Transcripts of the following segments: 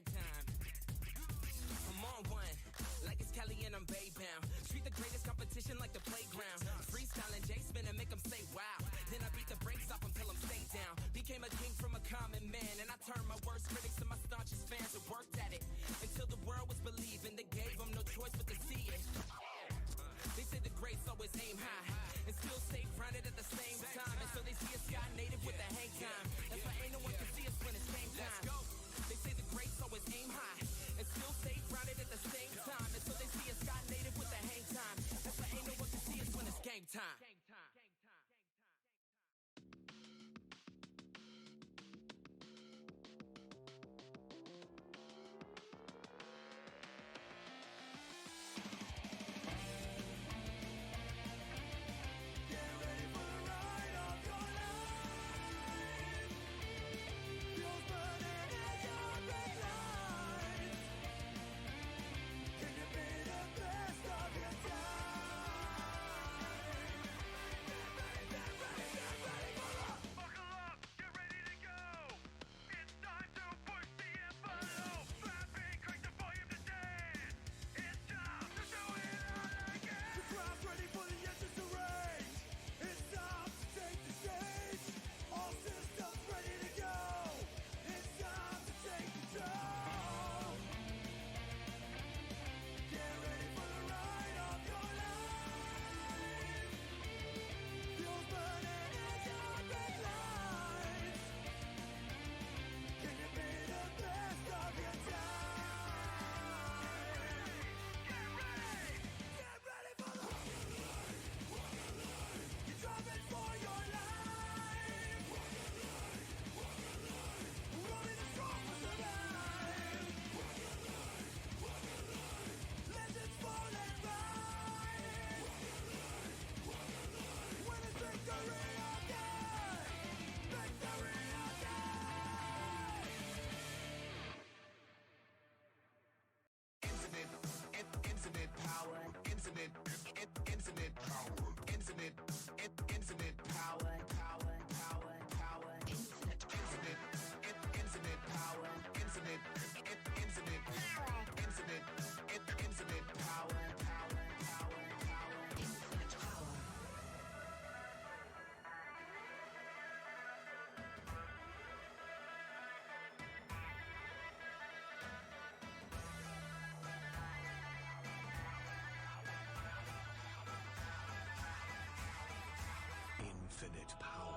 game time. I'm on one, like it's Kelly and I'm Bay bound. Treat the greatest competition like the playground. Freestyling, J-spin and make them say wow. Then I beat the brakes off until I'm stay down. Became a king from a common man, and I turned my worst critics to my staunchest fans and worked at it until the world was believing. They gave them no choice but to see it. They say the greats always aim high and still stay grounded at the same time. And so they see a sky native with the hang time. That's why ain't no one can see us when it's game time. Let's go. They say the greats always aim high and still stay grounded at the same time. And so they see a sky native with the hang time. That's why ain't no one can see us when it's game time. Infinite power.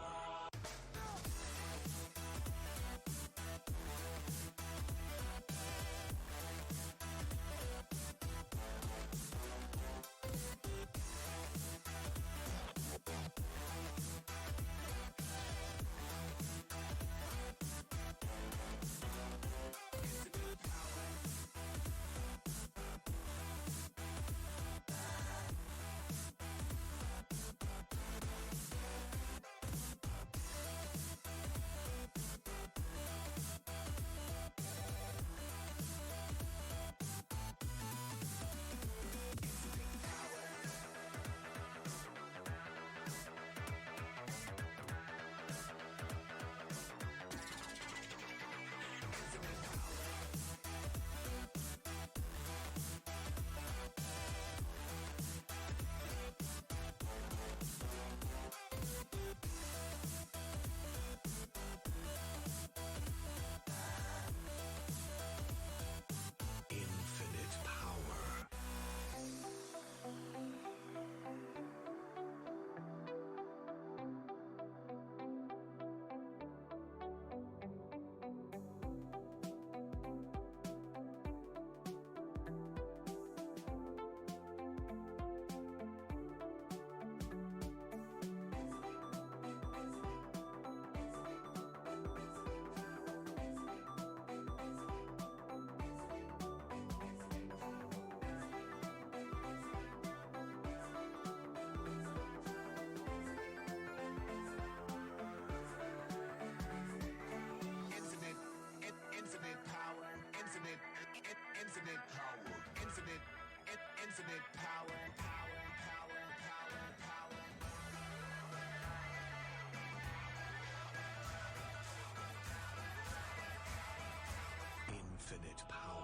Infinite power.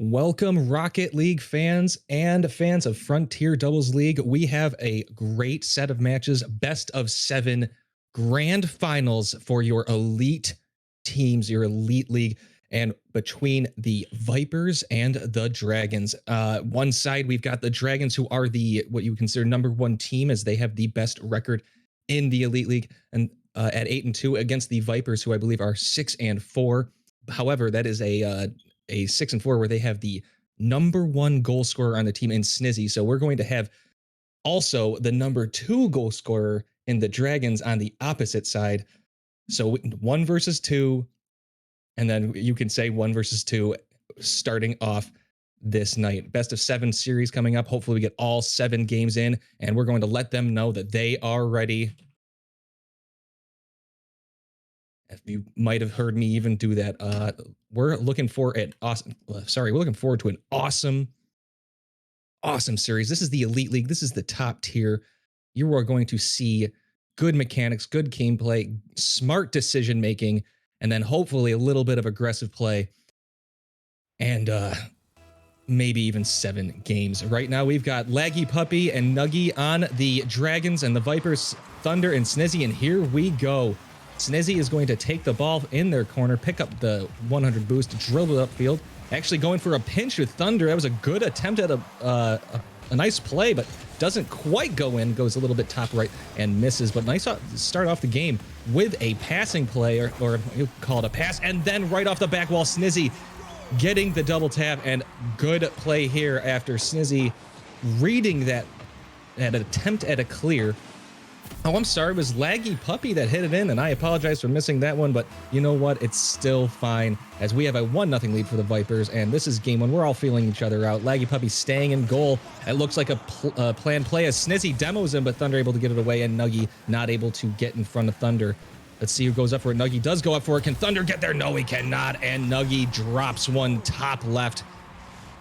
Welcome, Rocket League fans and fans of Frontier Doubles League. We have a great set of matches, best of 7 grand finals for your elite teams, your elite league, and between the Vipers and the Dragons. One side, we've got the Dragons, who are the what you consider #1 team, as they have the best record in the elite league, and at 8-2 against the Vipers, who I believe are 6-4. However, that is a 6-4 where they have the #1 goal scorer on the team in Snizzy. So we're going to have also the #2 goal scorer in the Dragons on the opposite side. So 1 versus 2, and then you can say 1 versus 2 starting off this night. Best of 7 series coming up. Hopefully we get all 7 games in, and we're going to let them know that they are ready. You might have heard me even do that. We're looking for an awesome. We're looking forward to an awesome series. This is the Elite League. This is the top tier. You are going to see good mechanics, good gameplay, smart decision making, and then hopefully a little bit of aggressive play, and maybe even 7 games. Right now we've got Laggy Puppy and Nuggy on the Dragons, and the Vipers, Thunder and Snizzy, and here we go. Snizzy is going to take the ball in their corner, pick up the 100 boost, dribble it upfield, actually going for a pinch with Thunder. That was a good attempt at a nice play, but doesn't quite go in, goes a little bit top right and misses. But nice start off the game with a passing play, or you call it a pass, and then right off the back wall, Snizzy getting the double tap, and good play here after Snizzy reading that attempt at a clear. Oh, I'm sorry, it was Laggy Puppy that hit it in, and I apologize for missing that one, but you know what? It's still fine, as we have a 1-0 lead for the Vipers, and this is game 1. We're all feeling each other out. Laggy Puppy staying in goal. It looks like a planned play as Snizzy demos him, but Thunder able to get it away, and Nuggy not able to get in front of Thunder. Let's see who goes up for it. Nuggy does go up for it. Can Thunder get there? No, he cannot, and Nuggy drops one top left.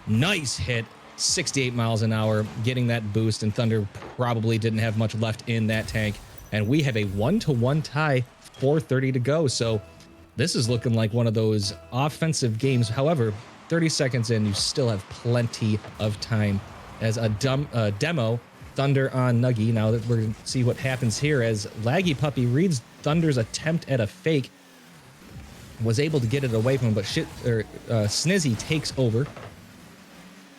Nice hit. 68 miles an hour, getting that boost, and Thunder probably didn't have much left in that tank. And we have a 1-1 tie, 4:30 to go. So this is looking like one of those offensive games. However, 30 seconds in, you still have plenty of time. As a demo, Thunder on Nuggy. Now that we're going to see what happens here, as Laggy Puppy reads Thunder's attempt at a fake, was able to get it away from him, but Snizzy takes over.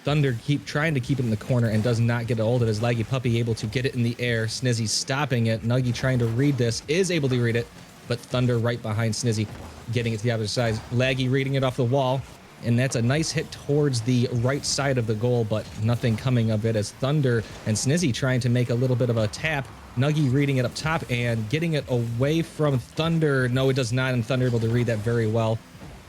Thunder trying to keep it in the corner and does not get a hold of it, as Laggy Puppy able to get it in the air. Snizzy stopping it. Nuggy trying to read this, is able to read it, but Thunder right behind Snizzy, getting it to the other side. Laggy reading it off the wall, and that's a nice hit towards the right side of the goal, but nothing coming of it, as Thunder and Snizzy trying to make a little bit of a tap. Nuggy reading it up top and getting it away from Thunder. No, it does not, and Thunder able to read that very well.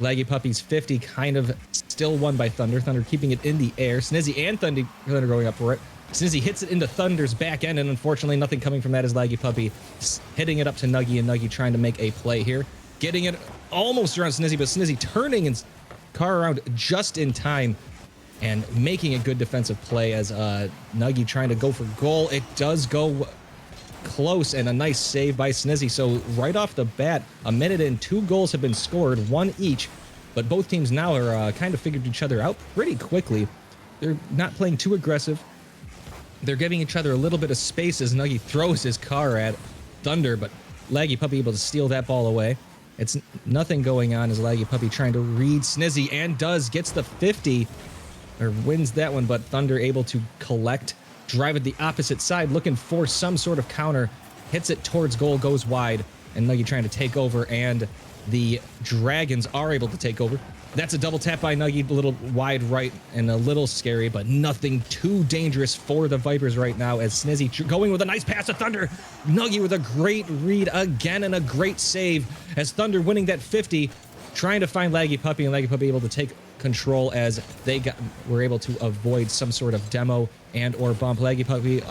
Laggy Puppy's 50 kind of still won by Thunder. Thunder keeping it in the air. Snizzy and Thunder going up for it. Snizzy hits it into Thunder's back end, and unfortunately nothing coming from that, as Laggy Puppy hitting it up to Nuggy, and Nuggy trying to make a play here. Getting it almost around Snizzy, but Snizzy turning his car around just in time and making a good defensive play, as Nuggy trying to go for goal. It does go close, and a nice save by Snizzy. So right off the bat, a minute in, 2 goals have been scored, 1 each, but both teams now are kind of figured each other out pretty quickly. They're not playing too aggressive. They're giving each other a little bit of space as Nuggy throws his car at Thunder, but Laggy Puppy able to steal that ball away. It's nothing going on as Laggy Puppy trying to read Snizzy, and gets the 50, or wins that one, but Thunder able to collect, drive at the opposite side, looking for some sort of counter, hits it towards goal, goes wide, and Nuggy trying to take over, and the Dragons are able to take over. That's a double tap by Nuggy, a little wide right and a little scary, but nothing too dangerous for the Vipers right now, as Snizzy going with a nice pass to Thunder. Nuggy with a great read again and a great save, as Thunder winning that 50, trying to find Laggy Puppy, and Laggy Puppy able to take control as they were able to avoid some sort of demo and or bump. Laggy Puppy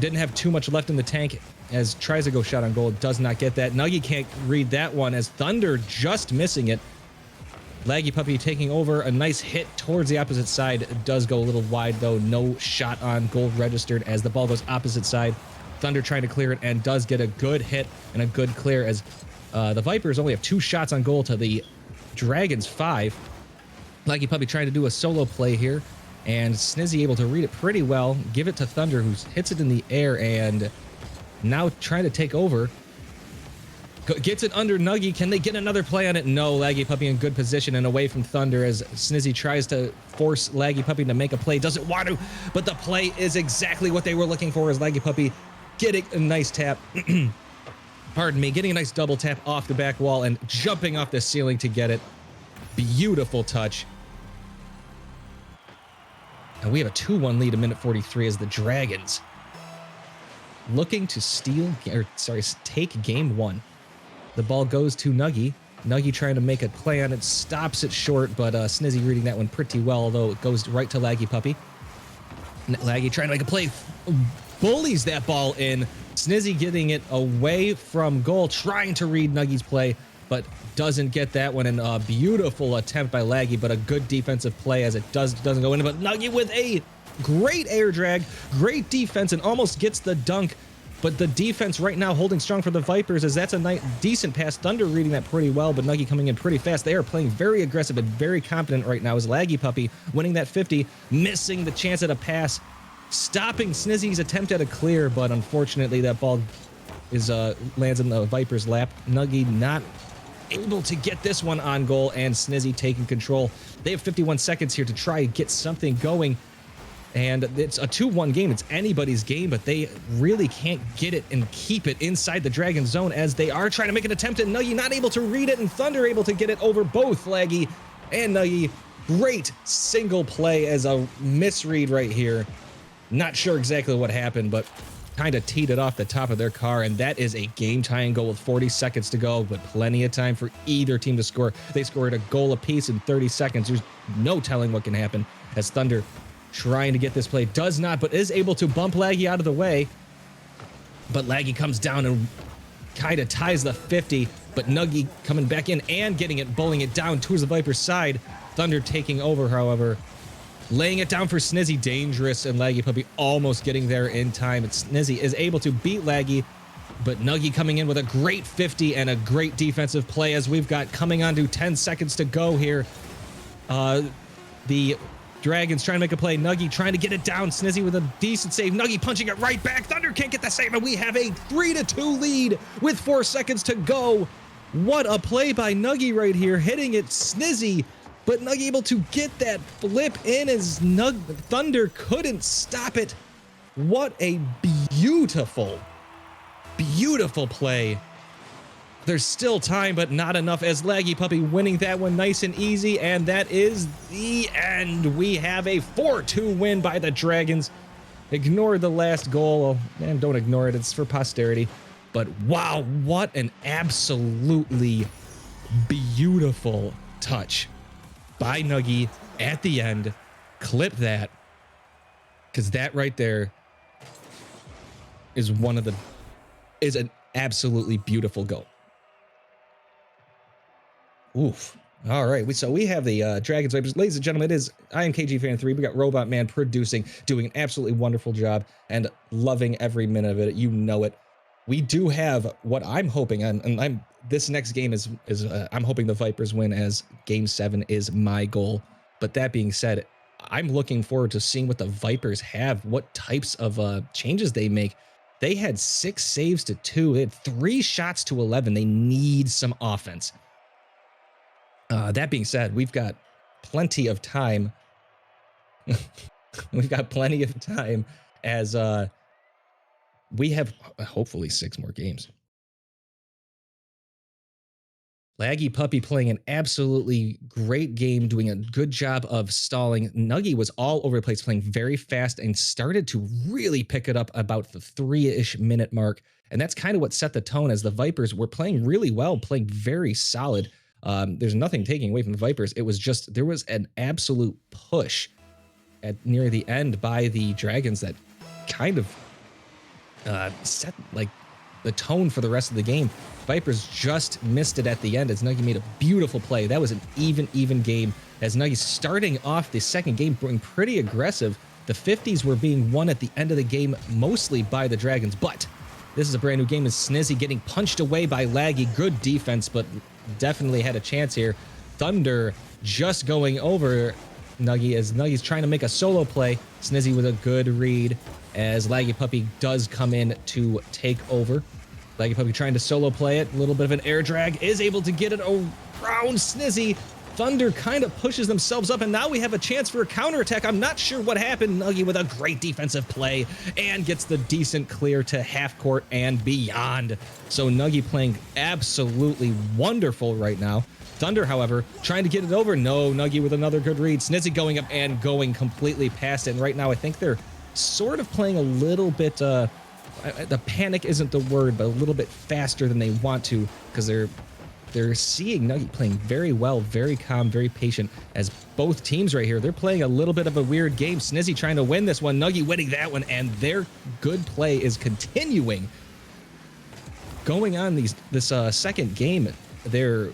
didn't have too much left in the tank, as tries to go shot on goal, does not get that. Nuggy can't read that one, as Thunder just missing it. Laggy Puppy taking over, a nice hit towards the opposite side, does go a little wide though, no shot on goal registered, as the ball goes opposite side. Thunder trying to clear it and does get a good hit and a good clear, as the Vipers only have 2 shots on goal to the Dragons 5. Laggy Puppy trying to do a solo play here, and Snizzy able to read it pretty well, give it to Thunder, who hits it in the air, and now trying to take over. Gets it under Nuggy. Can they get another play on it? No, Laggy Puppy in good position and away from Thunder as Snizzy tries to force Laggy Puppy to make a play. Doesn't want to, but the play is exactly what they were looking for as Laggy Puppy getting a nice tap. Pardon me, getting a nice double tap off the back wall and jumping off the ceiling to get it. Beautiful touch. And we have a 2-1 lead in minute 43 as the Dragons looking to take game one. The ball goes to Nuggy. Nuggy trying to make a play on it, stops it short, but Snizzy reading that one pretty well, although it goes right to Laggy Puppy. Laggy trying to make a play, bullies that ball in. Snizzy getting it away from goal, trying to read Nuggy's play, but doesn't get that one. And a beautiful attempt by Laggy, but a good defensive play as it doesn't go in. But Nuggy with a great air drag, great defense, and almost gets the dunk. But the defense right now holding strong for the Vipers, as that's a nice, decent pass. Thunder reading that pretty well, but Nuggy coming in pretty fast. They are playing very aggressive and very confident right now as Laggy Puppy winning that 50, missing the chance at a pass, stopping Snizzy's attempt at a clear, but unfortunately that ball is lands in the Vipers' lap. Nuggy not able to get this one on goal, and Snizzy taking control. They have 51 seconds here to try and get something going. And it's a 2-1 game. It's anybody's game, but they really can't get it and keep it inside the Dragon zone as they are trying to make an attempt, and Nuggy not able to read it, and Thunder able to get it over both Laggy and Nuggy. Great single play as a misread right here. Not sure exactly what happened, but kind of teed it off the top of their car, and that is a game-tying goal with 40 seconds to go, but plenty of time for either team to score. They scored a goal apiece in 30 seconds. There's no telling what can happen as Thunder trying to get this play, does not, but is able to bump Laggy out of the way. But Laggy comes down and kind of ties the 50, but Nuggy coming back in and getting it, bowling it down towards the Vipers' side. Thunder taking over, however, laying it down for Snizzy, dangerous, and Laggy Puppy almost getting there in time. And Snizzy is able to beat Laggy, but Nuggy coming in with a great 50 and a great defensive play as we've got coming on to 10 seconds to go here. The Dragons trying to make a play. Nuggy trying to get it down. Snizzy with a decent save. Nuggy punching it right back. Thunder can't get the save, and we have a 3-2 lead with 4 seconds to go. What a play by Nuggy right here, hitting it Snizzy, but Nuggy able to get that flip in as Thunder couldn't stop it. What a beautiful, beautiful play. There's still time, but not enough as Laggy Puppy winning that one nice and easy, and that is the end. We have a 4-2 win by the Dragons. Ignore the last goal, and don't ignore it, it's for posterity. But wow, what an absolutely beautiful touch by Nuggy at the end. Clip that, because that right there is an absolutely beautiful goal. Oof. All right. So we have the Dragons Vipers. Ladies and gentlemen, I am KG Fan 3. We got Robot Man producing, doing an absolutely wonderful job, and loving every minute of it. You know it. We do have what I'm hoping, and this next game is I'm hoping the Vipers win, as Game 7 is my goal. But that being said, I'm looking forward to seeing what the Vipers have, what types of changes they make. They had 6 saves to 2. They had 3 shots to 11. They need some offense. That being said, we've got plenty of time. We've got plenty of time as we have hopefully 6 more games. Laggy Puppy playing an absolutely great game, doing a good job of stalling. Nuggy was all over the place, playing very fast, and started to really pick it up about the 3-ish minute mark. And that's kind of what set the tone, as the Vipers were playing really well, playing very solid. There's nothing taking away from the Vipers. It was just, there was an absolute push at near the end by the Dragons that kind of set like the tone for the rest of the game. Vipers just missed it at the end as Nuggy made a beautiful play. That was an even game as Nuggy starting off the second game being pretty aggressive. The 50s were being won at the end of the game mostly by the Dragons, but this is a brand new game as Snizzy getting punched away by Laggy. Good defense, but definitely had a chance here. Thunder just going over Nuggy as Nuggy's trying to make a solo play. Snizzy with a good read as Laggy Puppy does come in to take over. Laggy Puppy trying to solo play it. A little bit of an air drag. Is able to get it around Snizzy. Thunder kind of pushes themselves up, and now we have a chance for a counterattack. I'm not sure what happened. Nuggy with a great defensive play and gets the decent clear to half court and beyond. So Nuggy playing absolutely wonderful right now. Thunder, however, trying to get it over. No, Nuggy with another good read. Snizzy going up and going completely past it. And right now, I think they're sort of playing a little bit, the panic isn't the word, but a little bit faster than they want to, because they're seeing Nuggy playing very well, very calm, very patient, as both teams right here, they're playing a little bit of a weird game. Snizzy trying to win this one, Nuggy winning that one, and their good play is continuing. Going on this second game, their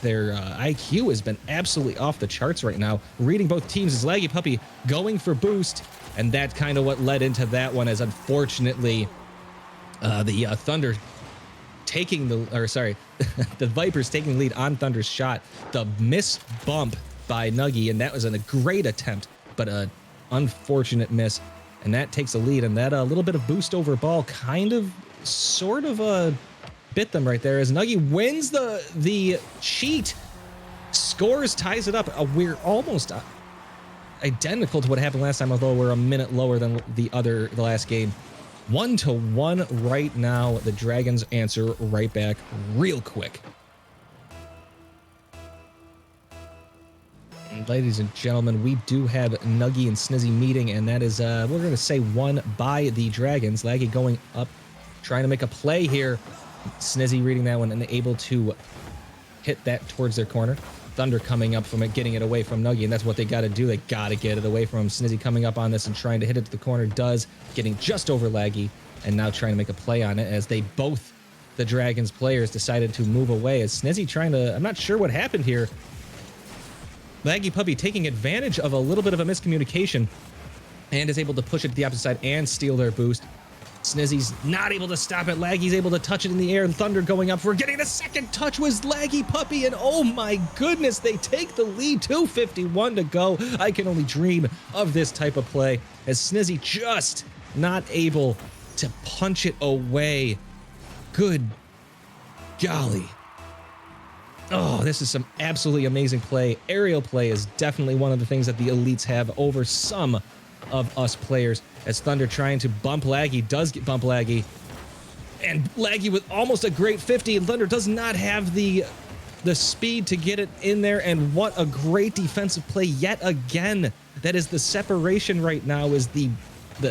IQ has been absolutely off the charts right now. Reading both teams is Laggy Puppy going for boost, and that's kind of what led into that one, as unfortunately the Thunder taking the Vipers taking the lead on Thunder's shot. The miss bump by Nuggy, and that was a great attempt, but an unfortunate miss, and that takes the lead. And that little bit of boost over ball kind of sort of bit them right there, as Nuggy wins the cheat, scores, ties it up. We're almost identical to what happened last time, although we're a minute lower than the last game. 1-1 right now. The Dragons answer right back real quick. And ladies and gentlemen, we do have Nuggy and Snizzy meeting, and that is, we're going to say, won by the Dragons. Laggy going up, trying to make a play here. Snizzy reading that one and able to hit that towards their corner. Thunder coming up from it, getting it away from Nuggy, and that's what they got to do. They got to get it away from him. Snizzy coming up on this and trying to hit it to the corner, does, getting just over Laggy, and now trying to make a play on it, as the Dragons players decided to move away, as Snizzy trying to, I'm not sure what happened here. Laggy Puppy taking advantage of a little bit of a miscommunication and is able to push it to the opposite side and steal their boost. Snizzy's not able to stop it. Laggy's able to touch it in the air. Thunder going up for getting the second touch was Laggy Puppy, and oh my goodness, they take the lead. 2:51 to go. I can only dream of this type of play, as Snizzy just not able to punch it away. Good golly. Oh, this is some absolutely amazing play. Aerial play is definitely one of the things that the elites have over some of us players, as Thunder trying to bump Laggy, does get bump Laggy, and Laggy with almost a great 50, and Thunder does not have the speed to get it in there, and what a great defensive play yet again. That is the separation right now, is the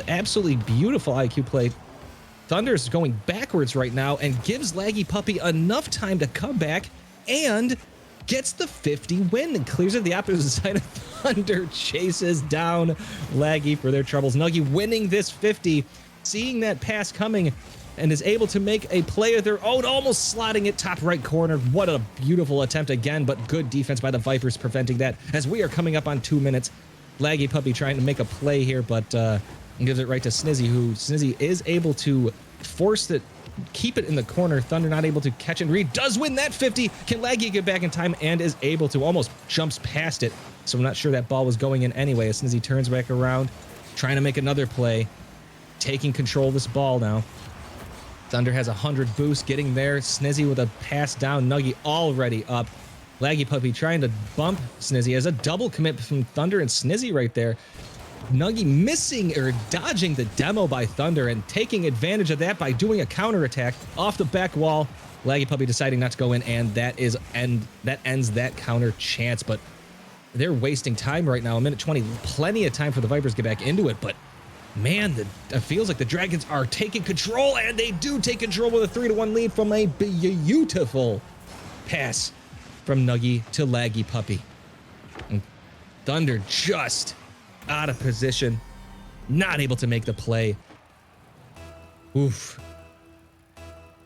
absolutely beautiful IQ play. Thunder's going backwards right now and gives Laggy Puppy enough time to come back and gets the 50 win and clears it the opposite side of Thunder, chases down Laggy for their troubles. Nuggy winning this 50, seeing that pass coming, and is able to make a play of their own, almost slotting it top right corner. What a beautiful attempt again, but good defense by the Vipers preventing that, as we are coming up on 2 minutes. Laggy Puppy trying to make a play here, but gives it right to Snizzy, who Snizzy is able to force it, keep it in the corner. Thunder not able to catch and read, does win that 50. Can Laggy get back in time, and is able to, almost jumps past it. So I'm not sure that ball was going in anyway, as Snizzy turns back around, trying to make another play, taking control of this ball now. Thunder has 100 boost, getting there. Snizzy with a pass down, Nuggy already up. Laggy Puppy trying to bump Snizzy, as a double commit from Thunder and Snizzy right there. Nuggy missing or dodging the demo by Thunder and taking advantage of that by doing a counterattack off the back wall. Laggy Puppy deciding not to go in, and that ends that counter chance. But they're wasting time right now. 1:20, plenty of time for the Vipers to get back into it. But man, it feels like the Dragons are taking control, and they do take control with a 3-1 lead from a beautiful pass from Nuggy to Laggy Puppy. And Thunder just out of position, not able to make the play. Oof.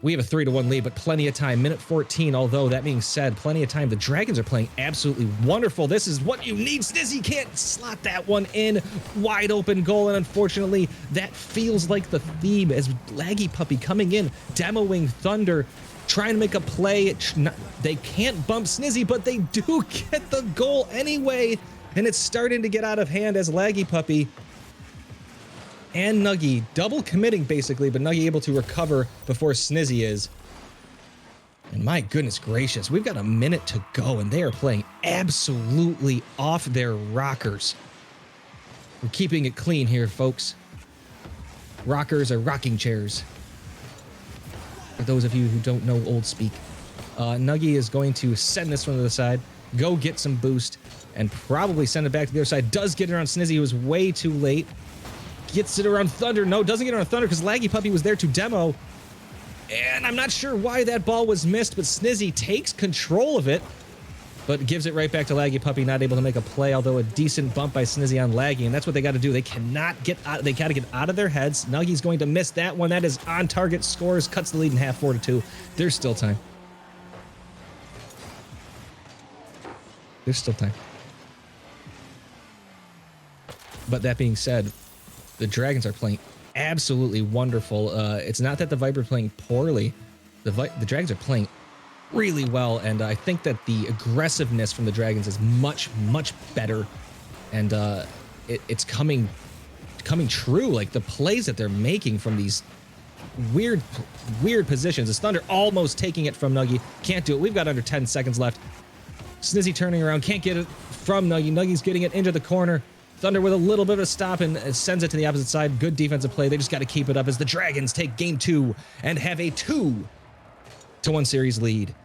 We have a 3-1 lead, but plenty of time. 1:14, although that being said, plenty of time. The Dragons are playing absolutely wonderful. This is what you need. Snizzy can't slot that one in. Wide open goal, and unfortunately, that feels like the theme, as Laggy Puppy coming in, demoing Thunder, trying to make a play. They can't bump Snizzy, but they do get the goal anyway. And it's starting to get out of hand as Laggy Puppy and Nuggy double committing basically, but Nuggy able to recover before Snizzy is. And my goodness gracious, we've got a minute to go and they are playing absolutely off their rockers. We're keeping it clean here, folks. Rockers are rocking chairs. For those of you who don't know old speak. Nuggy is going to send this one to the side, go get some boost, and probably send it back to the other side. Does get it around Snizzy, who was way too late. Gets it around Thunder. No, doesn't get it around Thunder because Laggy Puppy was there to demo. And I'm not sure why that ball was missed, but Snizzy takes control of it, but gives it right back to Laggy Puppy, not able to make a play, although a decent bump by Snizzy on Laggy, and that's what they got to do. They cannot get out. They got to get out of their heads. Nuggy's going to miss that one. That is on target. Scores, cuts the lead in half, 4-2. There's still time. There's still time. But that being said, the Dragons are playing absolutely wonderful. It's not that the Viper are playing poorly. The Dragons are playing really well, and I think that the aggressiveness from the Dragons is much, much better, and it's coming true. Like the plays that they're making from these weird positions. As Thunder almost taking it from Nuggy, can't do it. We've got under 10 seconds left. Snizzy turning around, can't get it from Nuggy. Nuggy's getting it into the corner. Thunder with a little bit of a stop and sends it to the opposite side. Good defensive play. They just got to keep it up as the Dragons take game 2 and have a 2-1 series lead.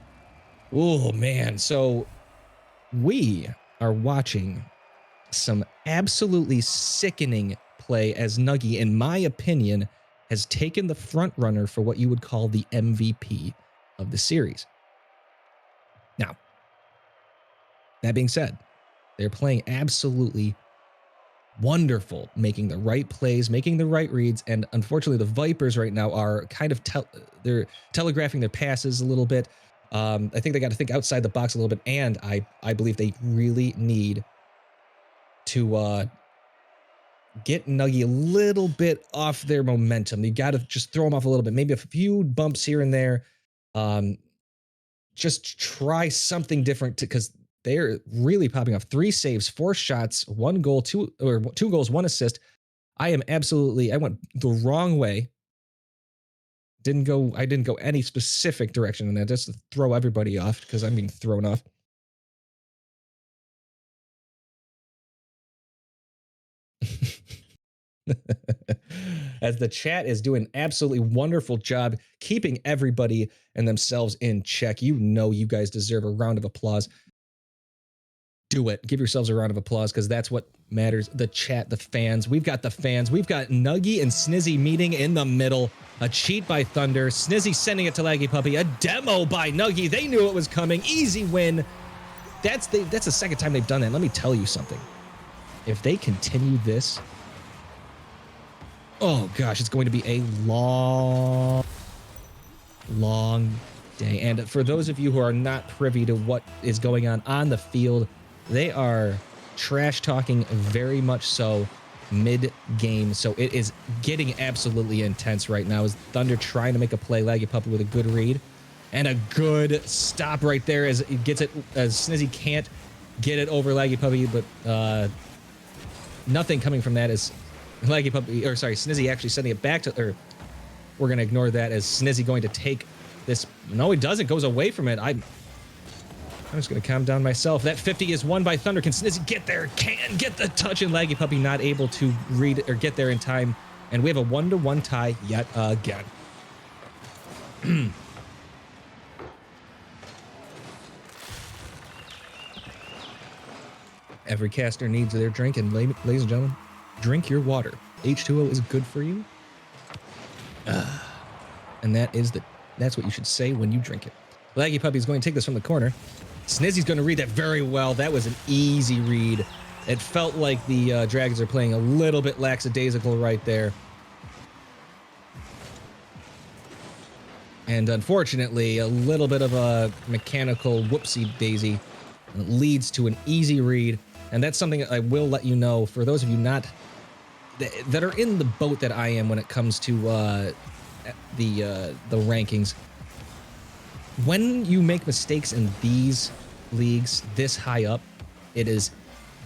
Oh, man. So we are watching some absolutely sickening play as Nuggy, in my opinion, has taken the front runner for what you would call the MVP of the series. Now, that being said, they're playing absolutely wonderful, making the right plays, making the right reads, and unfortunately the Vipers right now are kind of they're telegraphing their passes a little bit. I think they got to think outside the box a little bit, and I believe they really need to get Nuggy a little bit off their momentum. You got to just throw them off a little bit, maybe a few bumps here and there. Just try something different because they're really popping off. 3 saves, 4 shots, 1 goal, 2 goals, 1 assist. I went the wrong way. I didn't go any specific direction in that, just to throw everybody off because I'm being thrown off. As the chat is doing an absolutely wonderful job keeping everybody and themselves in check. You know you guys deserve a round of applause. Do it. Give yourselves a round of applause because that's what matters. The chat, the fans. We've got the fans. We've got Nuggy and Snizzy meeting in the middle. A cheat by Thunder. Snizzy sending it to Laggy Puppy. A demo by Nuggy. They knew it was coming. Easy win. That's the second time they've done that. Let me tell you something. If they continue this, oh gosh, it's going to be a long day. And for those of you who are not privy to what is going on the field, they are trash talking very much so mid-game. So it is getting absolutely intense right now as Thunder trying to make a play. Laggy Puppy with a good read and a good stop right there as it gets it, as Snizzy can't get it over Laggy Puppy, but nothing coming from that as Laggy Puppy, or sorry, Snizzy actually sending it back to, or we're going to ignore that as Snizzy going to take this. No, he doesn't. Goes away from it. I'm just going to calm down myself. That 50 is won by Thunder. Can Snizzy get there? Can get the touch, and Laggy Puppy not able to read or get there in time. And we have a 1-1 tie yet again. Every caster needs their drink, and ladies and gentlemen, drink your water. H2O is good for you. And that's what you should say when you drink it. Laggy Puppy is going to take this from the corner. Snizzy's going to read that very well. That was an easy read. It felt like the Dragons are playing a little bit lackadaisical right there. And unfortunately, a little bit of a mechanical whoopsie-daisy leads to an easy read. And that's something I will let you know for those of you that are in the boat that I am when it comes to the rankings. when you make mistakes in these leagues this high up, it is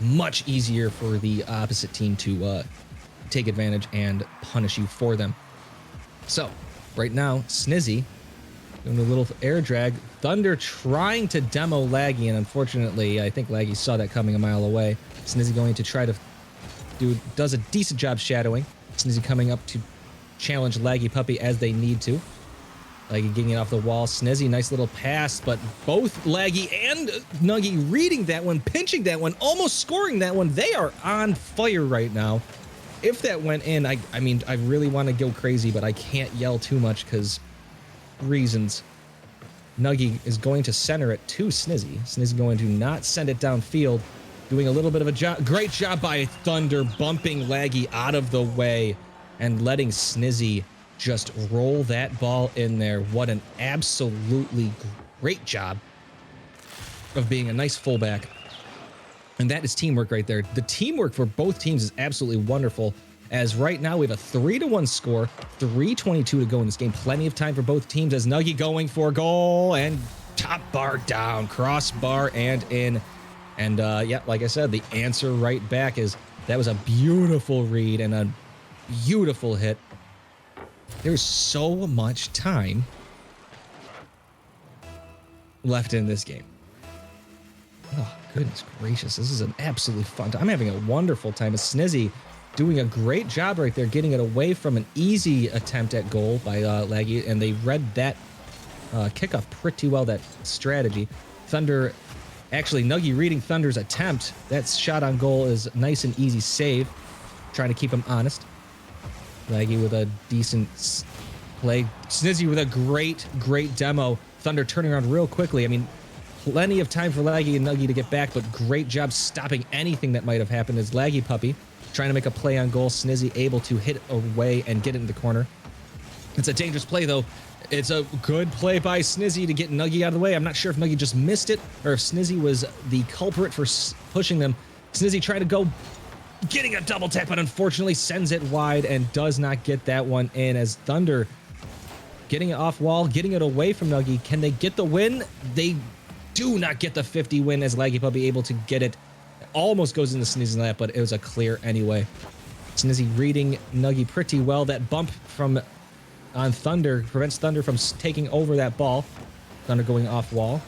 much easier for the opposite team to take advantage and punish you for them. So right now, Snizzy doing a little air drag. Thunder trying to demo Laggy, and unfortunately, I think Laggy saw that coming a mile away. Snizzy going to try to does a decent job shadowing. Snizzy coming up to challenge Laggy Puppy as they need to. Laggy getting it off the wall. Snizzy, nice little pass, but both Laggy and Nuggy reading that one, pinching that one, almost scoring that one. They are on fire right now. If that went in, I mean, I really want to go crazy, but I can't yell too much because reasons. Nuggy is going to center it to Snizzy. Snizzy going to not send it downfield. Doing a little bit of a job. Great job by Thunder bumping Laggy out of the way and letting Snizzy just roll that ball in there. What an absolutely great job of being a nice fullback. And that is teamwork right there. The teamwork for both teams is absolutely wonderful, as right now we have a 3-1 score, 3:22 to go in this game. Plenty of time for both teams as Nuggy going for goal and top bar down, crossbar and in. And yeah, like I said, the answer right back is that was a beautiful read and a beautiful hit. There's so much time left in this game. Oh, goodness gracious. This is an absolutely fun time. I'm having a wonderful time. It's Snizzy doing a great job right there, getting it away from an easy attempt at goal by Laggy, and they read that kickoff pretty well, that strategy. Thunder, actually, Nuggy reading Thunder's attempt. That shot on goal is nice and easy save, trying to keep him honest. Laggy with a decent play. Snizzy with a great demo. Thunder turning around real quickly. I mean, plenty of time for Laggy and Nuggy to get back, but great job stopping anything that might have happened as Laggy Puppy trying to make a play on goal. Snizzy able to hit away and get it in the corner. It's a dangerous play, though. It's a good play by Snizzy to get Nuggy out of the way. I'm not sure if Nuggy just missed it or if Snizzy was the culprit for pushing them. Snizzy trying to go, getting a double tap, but unfortunately sends it wide and does not get that one in as Thunder getting it off wall, getting it away from Nuggy. Can they get the win? They do not get the 50 win as Laggy Puppy able to get it. Almost goes into Snizzy's lap, but it was a clear anyway. Snizzy reading Nuggy pretty well. That bump from on Thunder prevents Thunder from taking over that ball. Thunder going off wall.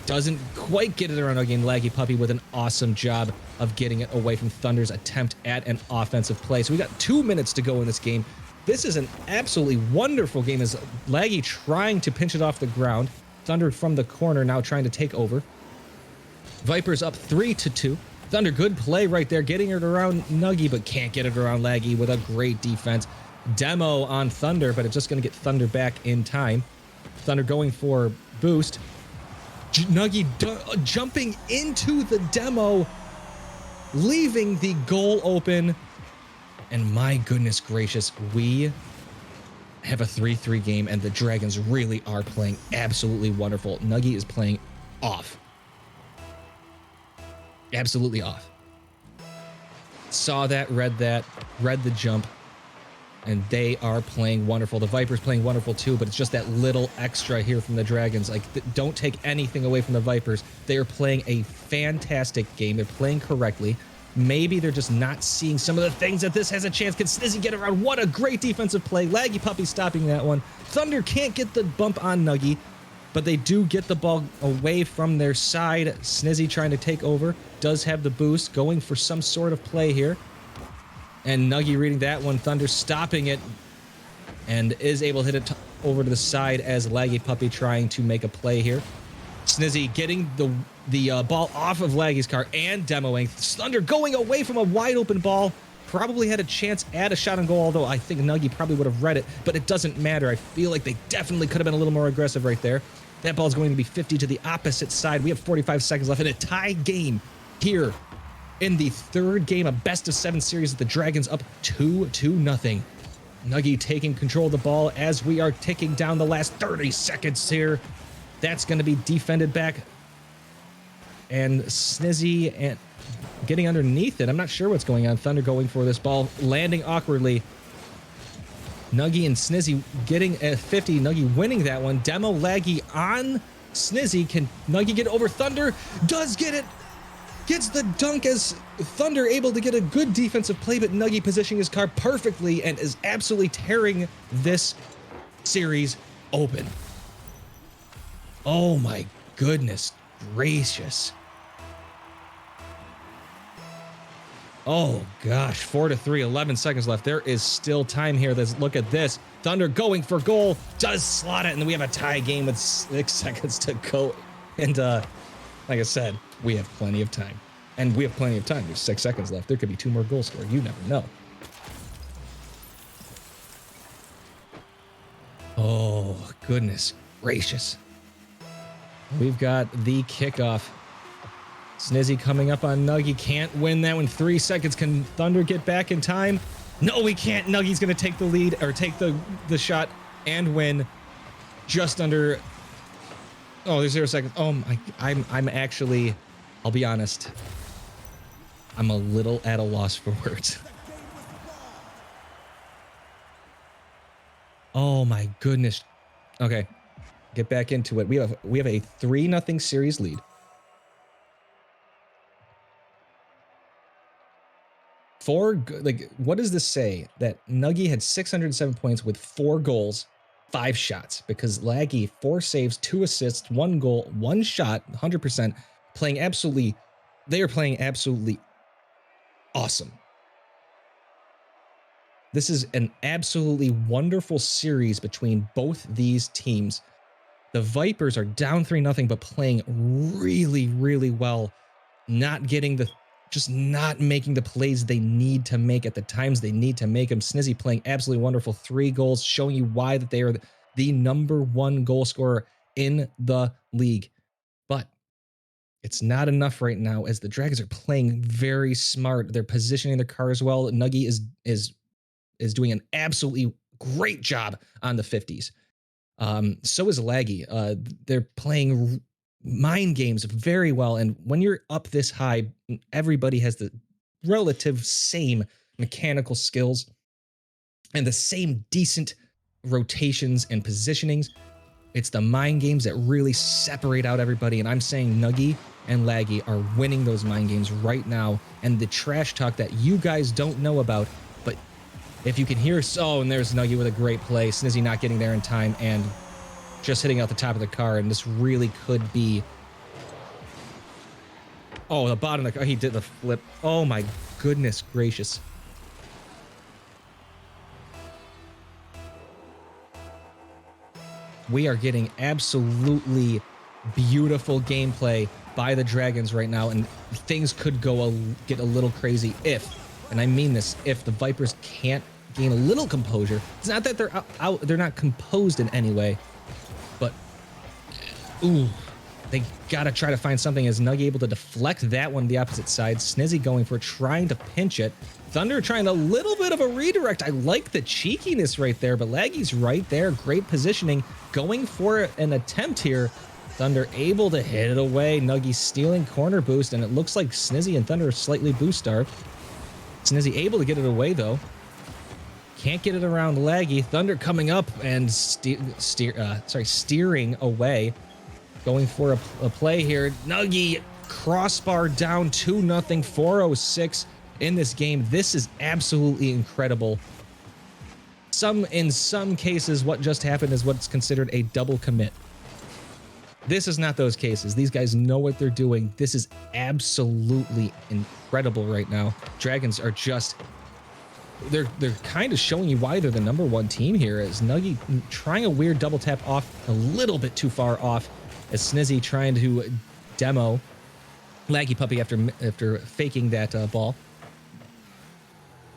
Doesn't quite get it around Nuggy, and Laggy Puppy with an awesome job of getting it away from Thunder's attempt at an offensive play. So we got 2 minutes to go in this game. This is an absolutely wonderful game as Laggy trying to pinch it off the ground. Thunder from the corner now trying to take over. Vipers up 3-2. Thunder, good play right there, getting it around Nuggy, but can't get it around Laggy with a great defense. Demo on Thunder, but it's just going to get Thunder back in time. Thunder going for boost. Nuggy jumping into the demo, leaving the goal open. And my goodness gracious, we have a 3-3 game, and the Dragons really are playing absolutely wonderful. Nuggy is playing off. Absolutely off. Saw that, read the jump, and they are playing wonderful. The Vipers playing wonderful too, but it's just that little extra here from the Dragons. Like, don't take anything away from the Vipers. They are playing a fantastic game. They're playing correctly. Maybe they're just not seeing some of the things that this has a chance. Can Snizzy get around? What a great defensive play. Laggy Puppy stopping that one. Thunder can't get the bump on Nuggy, but they do get the ball away from their side. Snizzy trying to take over. Does have the boost, going for some sort of play here. And Nuggy reading that one. Thunder stopping it and is able to hit it over to the side as Laggy Puppy trying to make a play here. Snizzy getting the ball off of Laggy's car and demoing. Thunder going away from a wide open ball. Probably had a chance at a shot on goal, although I think Nuggy probably would have read it, but it doesn't matter. I feel like they definitely could have been a little more aggressive right there. That ball is going to be 50 to the opposite side. We have 45 seconds left in a tie game here in the third game, a best-of-7 series with the Dragons up 2-0. Nuggy taking control of the ball as we are ticking down the last 30 seconds here. That's going to be defended back. And Snizzy and getting underneath it. I'm not sure what's going on. Thunder going for this ball, landing awkwardly. Nuggy and Snizzy getting a 50. Nuggy winning that one. Demo laggy on Snizzy. Can Nuggy get over Thunder? Does get it. Gets the dunk as Thunder able to get a good defensive play, but Nuggy positioning his car perfectly and is absolutely tearing this series open. Oh my goodness gracious. Oh gosh, 4-3, 11 seconds left. There is still time here. Let's look at this. Thunder going for goal, does slot it, and then we have a tie game with 6 seconds to go. And like I said, we have plenty of time. And we have plenty of time. There's 6 seconds left. There could be 2 more goals scored. You never know. Oh, goodness gracious. We've got the kickoff. Snizzy coming up on Nuggy. Can't win that one. 3 seconds. Can Thunder get back in time? No, we can't. Nuggy's going to take the lead, or take the shot and win just under... Oh, there's 0 seconds. Oh, I'm actually... I'll be honest. I'm a little at a loss for words. Oh my goodness. Okay, get back into it. We have a 3-0 series lead. What does this say? That Nuggy had 607 points with 4 goals, 5 shots, because Laggy 4 saves, 2 assists, 1 goal, 1 shot, 100%. They are playing absolutely awesome. This is an absolutely wonderful series between both these teams. The Vipers are down 3-0, but playing really, really well. Just not making the plays they need to make at the times they need to make them. Snizzy playing absolutely wonderful. 3 goals, showing you why that they are the #1 goal scorer in the league. But it's not enough right now, as the Dragons are playing very smart. They're positioning their cars well. Nuggy is doing an absolutely great job on the 50s. So is Laggy. They're playing mind games very well. And when you're up this high, everybody has the relative same mechanical skills and the same decent rotations and positionings. It's the mind games that really separate out everybody. And I'm saying Nuggy and Laggy are winning those mind games right now. And the trash talk that you guys don't know about, but if you can hear, and there's Nuggy with a great play, Snizzy not getting there in time and just hitting out the top of the car, and this really could be... Oh, the bottom of the car, he did the flip. Oh my goodness gracious. We are getting absolutely beautiful gameplay by the Dragons right now, and things could get a little crazy if, and I mean this, if the Vipers can't gain a little composure. It's not that they're not composed in any way, but ooh, they gotta try to find something. As Nuggy able to deflect that one to the opposite side. Snizzy going for trying to pinch it. Thunder trying a little bit of a redirect. I like the cheekiness right there, but Laggy's right there. Great positioning, going for an attempt here. Thunder able to hit it away. Nuggy stealing corner boost, and it looks like Snizzy and Thunder are slightly boost starved. Snizzy able to get it away though. Can't get it around Laggy. Thunder coming up and steering away. Going for a play here. Nuggy crossbar down 2-0, 4:06 in this game. This is absolutely incredible. In some cases, what just happened is what's considered a double commit. This is not those cases. These guys know what they're doing. This is absolutely incredible right now. Dragons are just... They're kind of showing you why they're the #1 team here, as Nuggy trying a weird double tap off, a little bit too far off, as Snizzy trying to demo Laggy Puppy after faking that ball.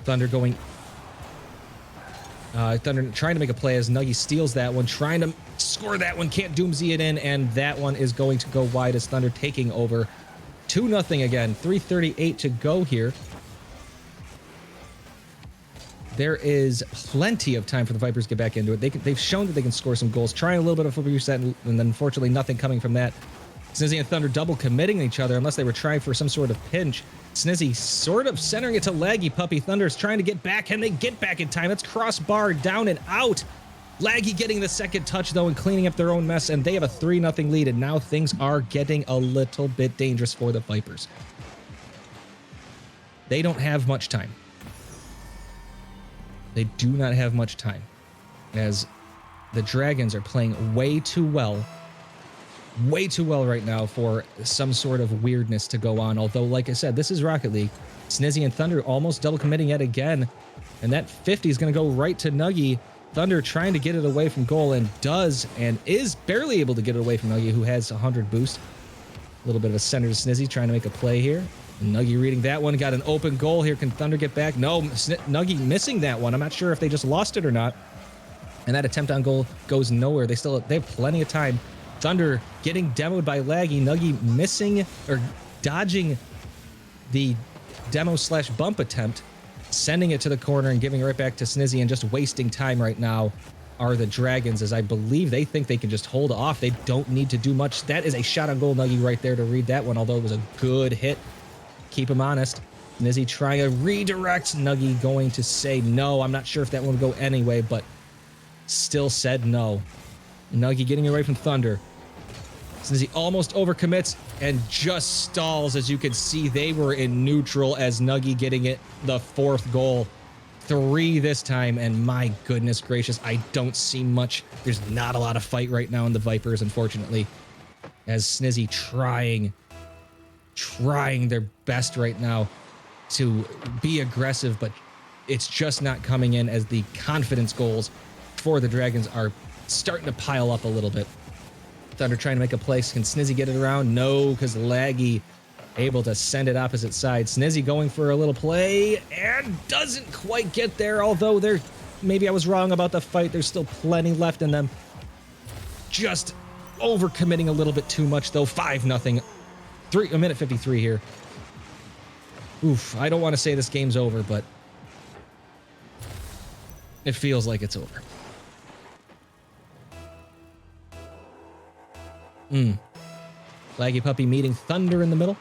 Thunder going... Thunder trying to make a play as Nuggy steals that one, trying to score that one, can't Doomsy it in, and that one is going to go wide as Thunder taking over. 2-0 again, 3:38 to go here. There is plenty of time for the Vipers to get back into it. They've shown that they can score some goals, trying a little bit of a reset, and then unfortunately nothing coming from that. Snizzy and Thunder double committing each other unless they were trying for some sort of pinch. Snizzy sort of centering it to Laggy Puppy. Thunder's trying to get back. Can they get back in time? It's crossbar down and out. Laggy getting the second touch, though, and cleaning up their own mess, and they have a 3-0 lead, and now things are getting a little bit dangerous for the Vipers. They don't have much time. They do not have much time, as the Dragons are playing way too well right now for some sort of weirdness to go on. Although, like I said, this is Rocket League. Snizzy and Thunder almost double committing yet again, and that 50 is going to go right to Nuggy. Thunder trying to get it away from goal, and does, and is barely able to get it away from Nuggy, who has 100 boost. A little bit of a center to Snizzy, trying to make a play here. And Nuggy reading that one, got an open goal here. Can Thunder get back? No, Nuggy missing that one. I'm not sure if they just lost it or not. And that attempt on goal goes nowhere. They have plenty of time. Thunder getting demoed by Laggy. Nuggy missing or dodging the demo/bump attempt, sending it to the corner and giving it right back to Snizzy, and just wasting time right now are the Dragons, as I believe they think they can just hold off. They don't need to do much. That is a shot on goal, Nuggy, right there to read that one, although it was a good hit. Keep him honest. Snizzy trying to redirect. Nuggy going to say no. I'm not sure if that one would go anyway, but still said no. Nuggy getting away from Thunder. Snizzy almost overcommits and just stalls. As you can see, they were in neutral as Nuggy getting it the 4th goal. 3 this time, and my goodness gracious, I don't see much. There's not a lot of fight right now in the Vipers, unfortunately, as Snizzy trying their best right now to be aggressive, but it's just not coming in, as the confidence goals for the Dragons are starting to pile up a little bit. Thunder trying to make a play. Can Snizzy get it around? No, because Laggy able to send it opposite side. Snizzy going for a little play and doesn't quite get there, although maybe I was wrong about the fight. There's still plenty left in them. Just overcommitting a little bit too much, though. 5-0. A minute 53 here. Oof, I don't want to say this game's over, but it feels like it's over. Laggy Puppy meeting Thunder in the middle,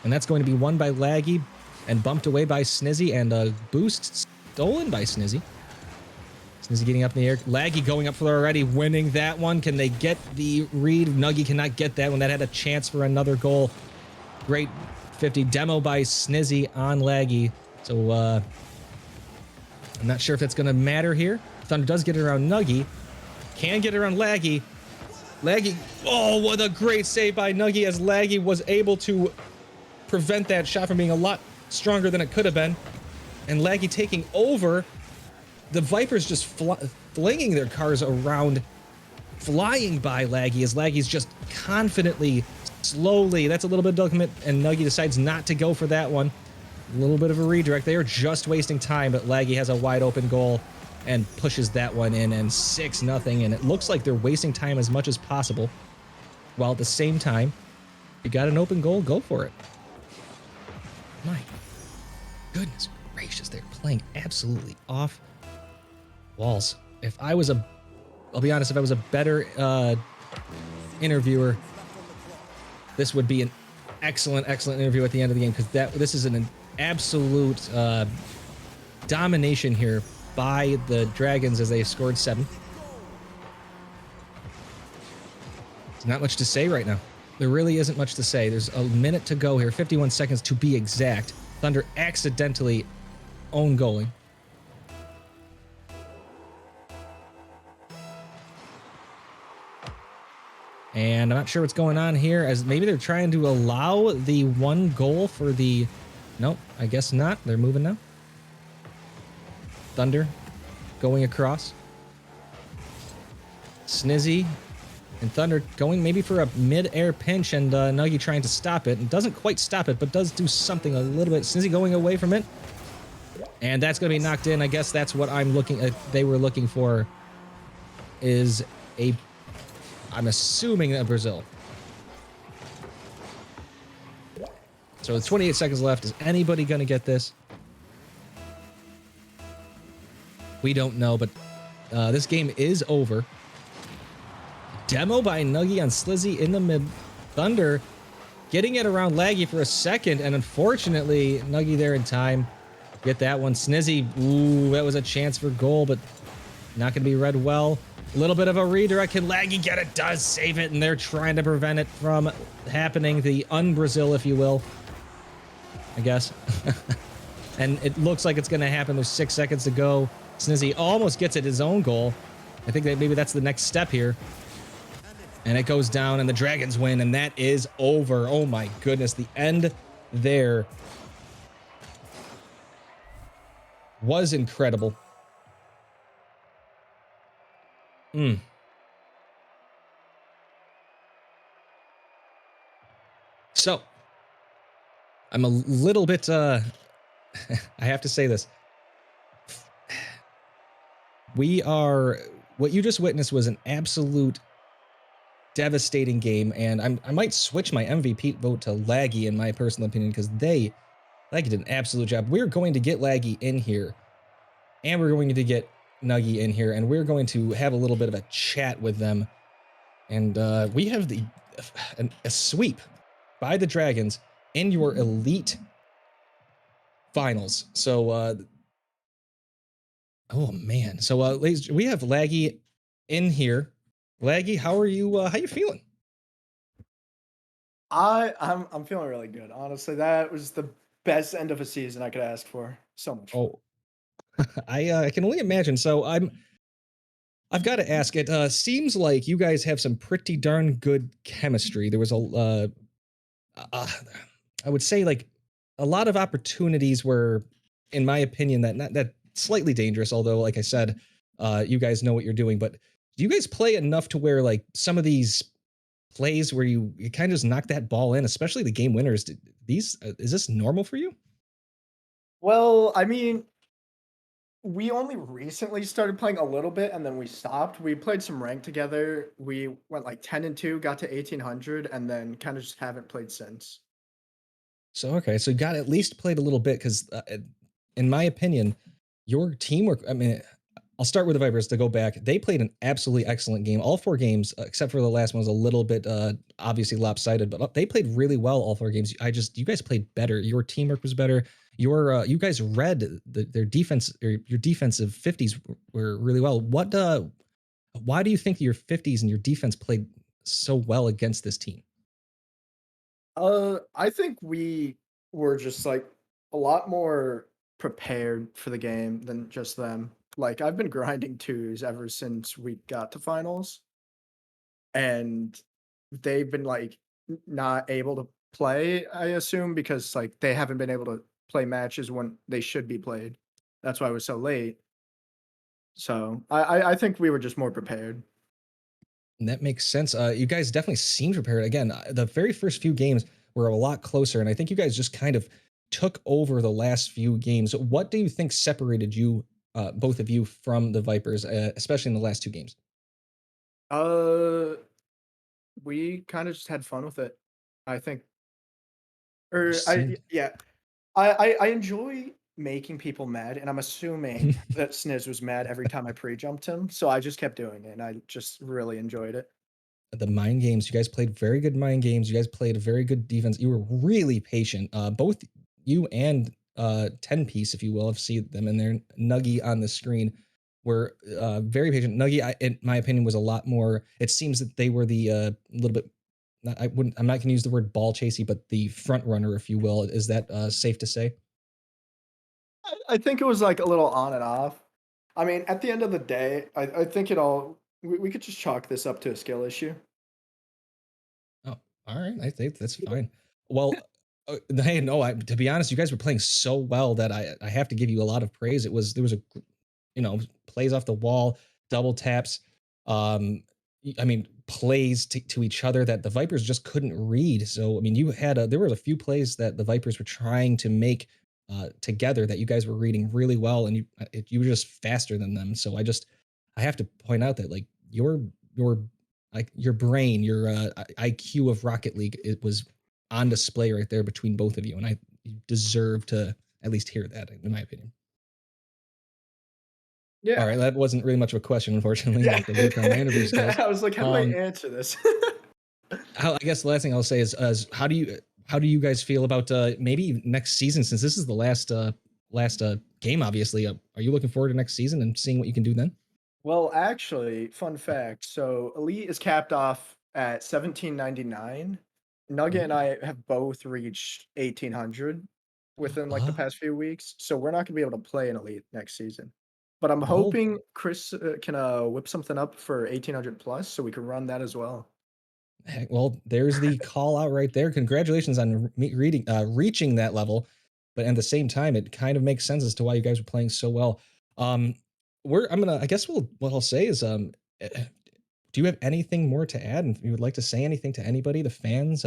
and that's going to be won by Laggy and bumped away by Snizzy, and a boost stolen by Snizzy. Snizzy getting up in the air. Laggy going up for already, winning that one. Can they get the read? Nuggy cannot get that one. That had a chance for another goal. Great 50 demo by Snizzy on Laggy. So I'm not sure if that's going to matter here. Thunder does get it around Nuggy. Can get it around Laggy. Laggy, oh, what a great save by Nuggy, as Laggy was able to prevent that shot from being a lot stronger than it could have been. And Laggy taking over. The Vipers just flinging their cars around, flying by Laggy, as Laggy's just confidently, slowly, that's a little bit of double commit, and Nuggy decides not to go for that one. A little bit of a redirect. They are just wasting time, but Laggy has a wide open goal and pushes that one in, and 6-0, and it looks like they're wasting time as much as possible, while at the same time, if you got an open goal, go for it. My goodness gracious, they're playing absolutely off walls. If I was I'll be honest, if I was a better interviewer, this would be an excellent interview at the end of the game, because this is an absolute domination here by the Dragons, as they scored 7. There's not much to say right now. There really isn't much to say. There's a minute to go here, 51 seconds to be exact. Thunder accidentally own goaling. And I'm not sure what's going on here, as maybe they're trying to allow the 1 goal for the... Nope, I guess not. They're moving now. Thunder going across. Snizzy and Thunder going maybe for a mid-air pinch, and Nuggy trying to stop it. And doesn't quite stop it, but does do something a little bit. Snizzy going away from it. And that's going to be knocked in. I guess that's what they were looking for, is I'm assuming a Brazil. So with 28 seconds left, is anybody going to get this? We don't know, but this game is over. Demo by Nuggy on Slizzy in the mid. Thunder getting it around Laggy for a second, and unfortunately, Nuggy there in time. Get that one. Snizzy, ooh, that was a chance for goal, but not going to be read well. A little bit of a redirect. Can Laggy get it? Does save it, and they're trying to prevent it from happening. The un-Brazil, if you will, I guess. And it looks like it's going to happen. There's 6 seconds to go. Snizzy almost gets it his own goal. I think that maybe that's the next step here. And it goes down, and the Dragons win, and that is over. Oh my goodness, the end there was incredible. So, I'm a little bit, I have to say this. What you just witnessed was an absolute devastating game, and I might switch my MVP vote to Laggy in my personal opinion, because Laggy did an absolute job. We're going to get Laggy in here, and we're going to get Nuggy in here, and we're going to have a little bit of a chat with them. And we have a sweep by the Dragons in your elite finals. So, oh man. So, ladies, we have Laggy in here. Laggy, how are you? How you feeling? I'm feeling really good. Honestly, that was the best end of a season I could ask for. So much. Oh, I can only imagine. So I've got to ask. It seems like you guys have some pretty darn good chemistry. There was I would say like a lot of opportunities were, in my opinion, that slightly dangerous. Although, like I said, you guys know what you're doing. But do you guys play enough to where like some of these plays where you kind of just knock that ball in, especially the game winners? Is this normal for you? Well, I mean, we only recently started playing a little bit and then we stopped. We played some rank together. We went like 10-2, got to 1800, and then kind of just haven't played since. So okay, so you got at least played a little bit because, in my opinion, your teamwork. I mean, I'll start with the Vipers to go back. They played an absolutely excellent game. All 4 games, except for the last one, was a little bit obviously lopsided, but they played really well all 4 games. You guys played better. Your teamwork was better. You guys read their defense, or your defensive 50s were really well. Why do you think your 50s and your defense played so well against this team? I think we were just like a lot more prepared for the game than just them. Like I've been grinding twos ever since we got to finals, and they've been like not able to play, I assume, because like they haven't been able to play matches when they should be played. That's why it was so late. So I think we were just more prepared. And that makes sense. You guys definitely seem prepared. Again, the very first few games were a lot closer, and I think you guys just kind of took over the last few games. What do you think separated you, both of you, from the Vipers, especially in the last 2 games? Uh, we kind of just had fun with it, I think. Or I Seemed- yeah, I enjoy making people mad, and I'm assuming that Sniz was mad every time I pre-jumped him, so I just kept doing it, and I just really enjoyed it. the mind games. You guys played very good mind games. You guys played a very good defense. You were really patient. Both you and 10 piece, if you will, I've seen them in there. Nuggy on the screen were very patient. Nuggy, in my opinion, was a lot more. It seems that they were the little bit. I'm not going to use the word ball chasey, but the front runner, if you will. Is that safe to say? I think it was like a little on and off. I mean, at the end of the day, I think we could just chalk this up to a skill issue. Oh, all right. I think that's fine. Well, hey, no, to be honest, you guys were playing so well that I have to give you a lot of praise. There was plays off the wall, double taps, I mean, plays to each other that the Vipers just couldn't read. So, I mean, there was a few plays that the Vipers were trying to make together that you guys were reading really well, and you were just faster than them. So I have to point out that like your like your brain, your IQ of Rocket League, it was on display right there between both of you, and you deserve to at least hear that, in my opinion. All Yeah. right, that wasn't really much of a question, unfortunately. Yeah. Like the work on my interview skills. I was like, how do I Um, answer this? I guess the last thing I'll say is how do you guys feel about maybe next season, since this is the last game, obviously. Are you looking forward to next season and seeing what you can do then? Well, actually, fun fact. So Elite is capped off at 1799. Nugget and Ooh. I have both reached 1800 within like the Ah, past few weeks. So we're not gonna be able to play in Elite next season. But I'm well, hoping Chris can whip something up for 1800 plus so we can run that as well. heck, well, there's the call out right there. Congratulations on reaching that level, but at the same time, it kind of makes sense as to why you guys are playing so well. Um, I guess what I'll say is, do you have anything more to add? And if you would like to say anything to anybody, the fans,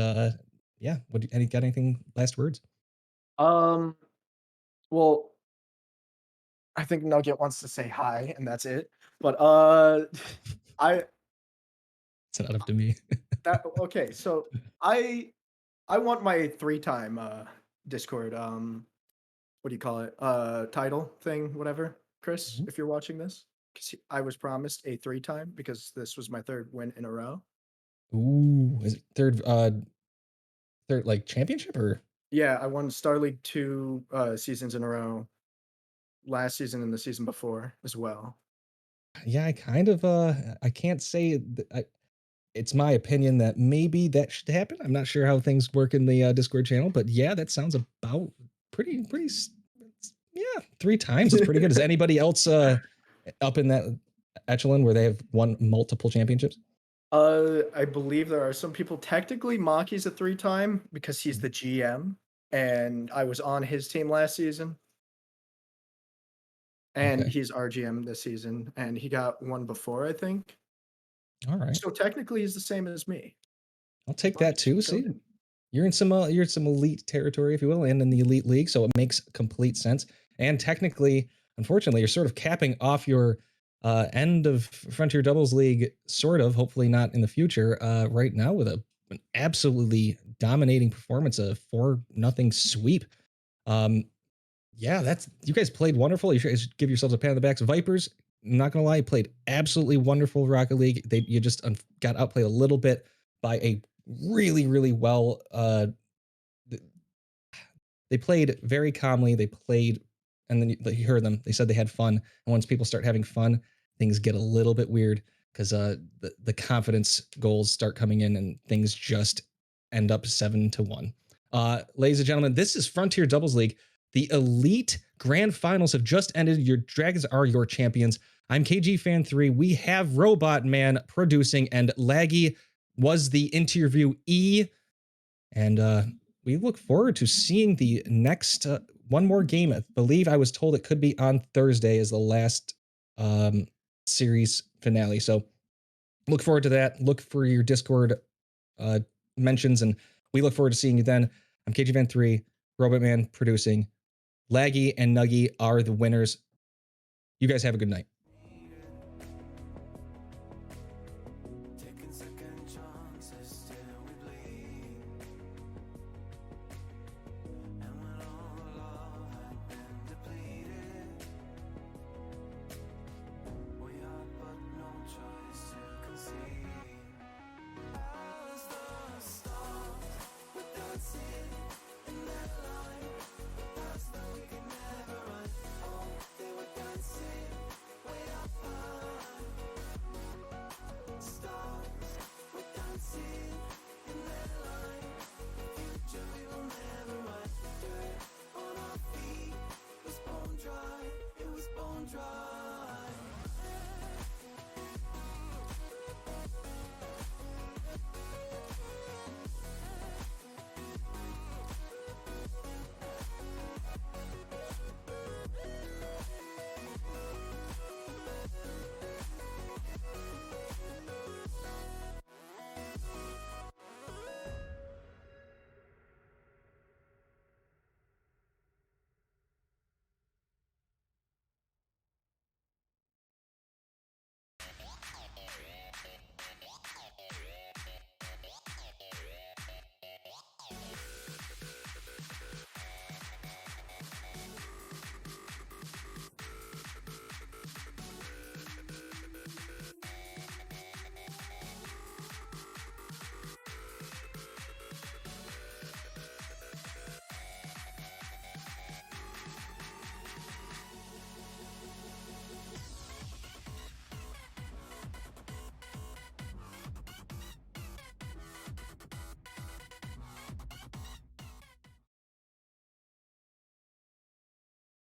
yeah, got anything last words? Um, well, I think Nugget wants to say hi and that's it. But I It's not up to me. that okay, so I I want my 3-time Discord what do you call it? Title thing, whatever. Chris, if you're watching this, because I was promised a 3-time because this was my third win in a row. Ooh, is it third like championship or? Yeah, I won Star League 2 seasons in a row, last season and the season before as well. Yeah, I kind of I can't say it's my opinion that maybe that should happen. I'm not sure how things work in the Discord channel, but yeah, that sounds about yeah, 3 times. It's pretty good. Is anybody else up in that echelon where they have won multiple championships? I believe there are some people. Technically, Maki's a 3-time because he's the GM, and I was on his team last season, and Okay. he's our GM this season, and he got one before, I think. All right. So technically, he's the same as me. I'll take that Maki's too. the See, GOAT. you're in some elite territory, if you will, and in the elite league, so it makes complete sense. And technically, unfortunately, you're sort of capping off your end of Frontier Doubles League, sort of. Hopefully, not in the future. Right now, with an absolutely dominating performance, a 4-0 sweep. Um, yeah, that's you guys played wonderful. You should give yourselves a pat on the backs. Vipers, I'm not gonna lie, you played absolutely wonderful Rocket League. You just got outplayed a little bit by a really well. They played very calmly. They played, and then you heard them. They said they had fun. And once people start having fun, things get a little bit weird because the confidence goals start coming in, and things just end up 7-1. Ladies and gentlemen, this is Frontier Doubles League. The Elite Grand Finals have just ended. Your Dragons are your champions. I'm KG Fan 3. We have Robot Man producing, and Laggy was the interviewee. And we look forward to seeing the next one more game. I believe I was told it could be on Thursday as the last um, series finale. So look forward to that. Look for your Discord uh, mentions, and we look forward to seeing you then. I'm KG Van 3, Robot Man producing. Laggy and Nuggy are the winners. You guys have a good night.